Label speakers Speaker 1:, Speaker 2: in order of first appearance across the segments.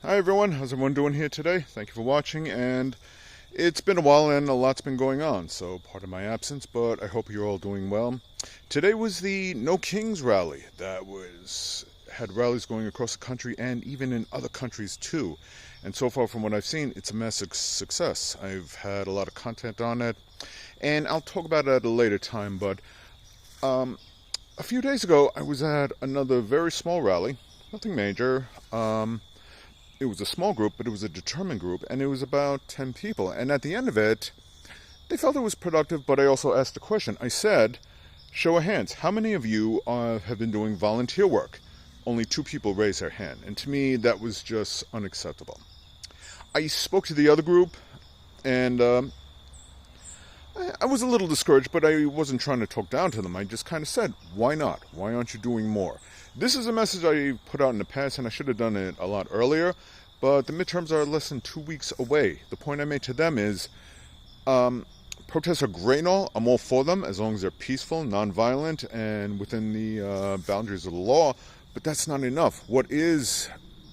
Speaker 1: Hi everyone, how's everyone doing here today? Thank you for watching, and it's been a while and a lot's been going on, so pardon my absence, but I hope you're all doing well. Today was the No Kings rally that had rallies going across the country and even in other countries too. And so far from what I've seen, it's a massive success. I've had a lot of content on it, and I'll talk about it at a later time, but a few days ago I was at another very small rally, nothing major. It was a small group, but it was a determined group, and it was about 10 people. And at the end of it, they felt it was productive, but I also asked a question. I said, show of hands, how many of you have been doing volunteer work? Only 2 people raised their hand, and to me, that was just unacceptable. I spoke to the other group, and I was a little discouraged, but I wasn't trying to talk down to them. I just kind of said, why not? Why aren't you doing more? This is a message I put out in the past, and I should have done it a lot earlier, but the midterms are less than 2 weeks away. The point I made to them is, protests are great and all. I'm all for them, as long as they're peaceful, nonviolent, and within the boundaries of the law, but that's not enough. What makes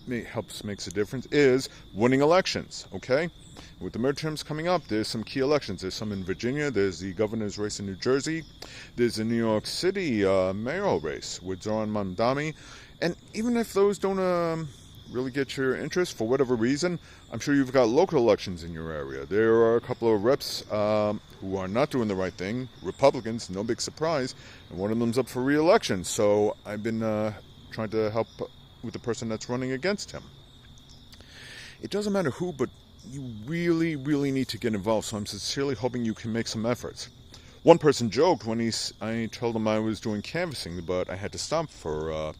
Speaker 1: a difference is winning elections, okay? With the midterms coming up, there's some key elections. There's some in Virginia, there's the governor's race in New Jersey, there's the New York City mayoral race with Zoran Mamdani, and even if those don't really get your interest for whatever reason, I'm sure you've got local elections in your area. There are a couple of reps who are not doing the right thing, Republicans, no big surprise, and one of them's up for re-election, so I've been trying to help with the person that's running against him. It doesn't matter who, but you really, really need to get involved, so I'm sincerely hoping you can make some efforts. One person joked when I told him I was doing canvassing, but I had to stop for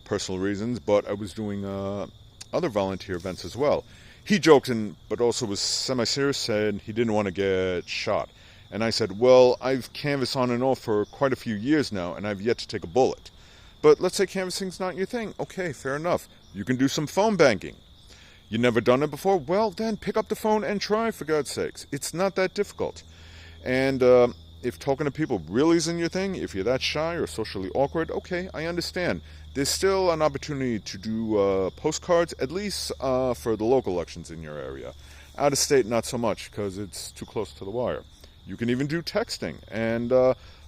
Speaker 1: personal reasons, but I was doing other volunteer events as well. He joked, but also was semi-serious, said he didn't want to get shot. And I said, well, I've canvassed on and off for quite a few years now, and I've yet to take a bullet. But let's say canvassing's not your thing. Okay, fair enough. You can do some phone banking. You never done it before? Well, then pick up the phone and try, for God's sakes. It's not that difficult. And if talking to people really isn't your thing, if you're that shy or socially awkward, okay, I understand. There's still an opportunity to do postcards, at least for the local elections in your area. Out of state, not so much, because it's too close to the wire. You can even do texting. And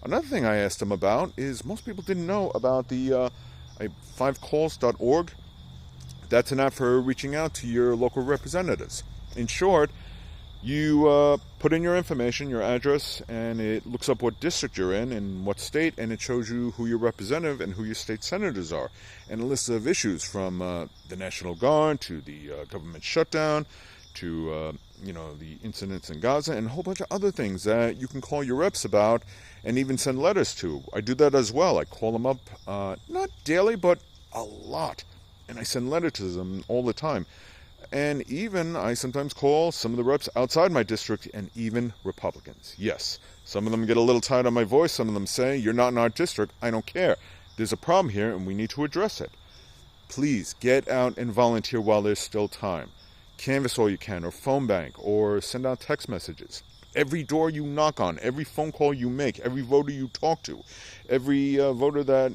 Speaker 1: another thing I asked them about is most people didn't know about the 5calls.org. That's an app for reaching out to your local representatives. In short, you put in your information, your address, and it looks up what district you're in and what state, and it shows you who your representative and who your state senators are. And a list of issues from the National Guard to the government shutdown to the incidents in Gaza and a whole bunch of other things that you can call your reps about and even send letters to. I do that as well. I call them up, not daily, but a lot. And I send letters to them all the time. And even I sometimes call some of the reps outside my district and even Republicans. Yes, some of them get a little tired on my voice. Some of them say, you're not in our district. I don't care. There's a problem here and we need to address it. Please get out and volunteer while there's still time. Canvass all you can, or phone bank, or send out text messages. Every door you knock on, every phone call you make, every voter you talk to, every voter that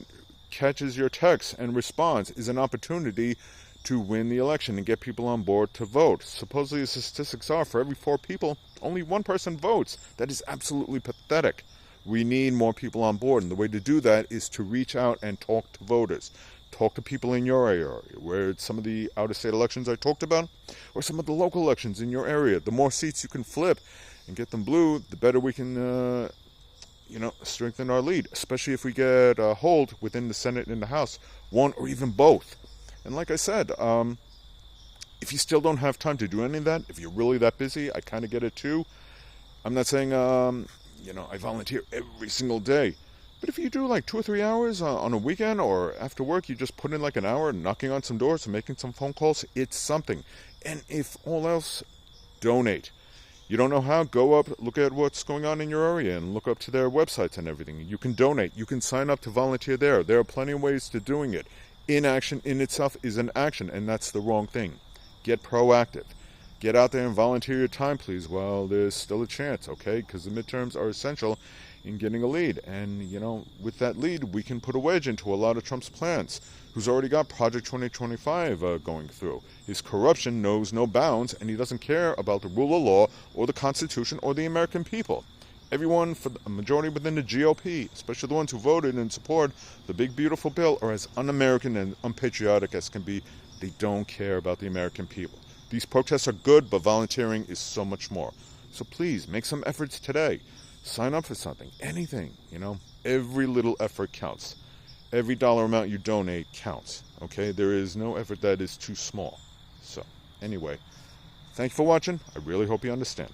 Speaker 1: catches your text and responds is an opportunity to win the election and get people on board to vote. Supposedly the statistics are for every 4 people, only 1 person votes. That is absolutely pathetic. We need more people on board, and the way to do that is to reach out and talk to voters. Talk to people in your area, where it's some of the out-of-state elections I talked about, or some of the local elections in your area. The more seats you can flip and get them blue, the better we can strengthen our lead, especially if we get a hold within the Senate and the House, one or even both. And like I said, if you still don't have time to do any of that, if you're really that busy, I kind of get it too. I'm not saying, I volunteer every single day. But if you do like 2 or 3 hours on a weekend or after work, you just put in like an hour knocking on some doors and making some phone calls, it's something. And if all else, donate. You don't know how? Go up, look at what's going on in your area and look up to their websites and everything. You can donate. You can sign up to volunteer there. There are plenty of ways to doing it. Inaction in itself is an action, and that's the wrong thing. Get proactive. Get out there and volunteer your time, please, while there's still a chance, okay? Because the midterms are essential in getting a lead. And, you know, with that lead, we can put a wedge into a lot of Trump's plans, who's already got Project 2025 going through. His corruption knows no bounds, and he doesn't care about the rule of law or the Constitution or the American people. Everyone, for a majority within the GOP, especially the ones who voted in support the big beautiful bill, are as un-American and unpatriotic as can be. They don't care about the American people. These protests are good, but volunteering is so much more. So please, make some efforts today. Sign up for something, anything, you know. Every little effort counts. Every dollar amount you donate counts, okay? There is no effort that is too small. So, anyway, thank you for watching. I really hope you understand.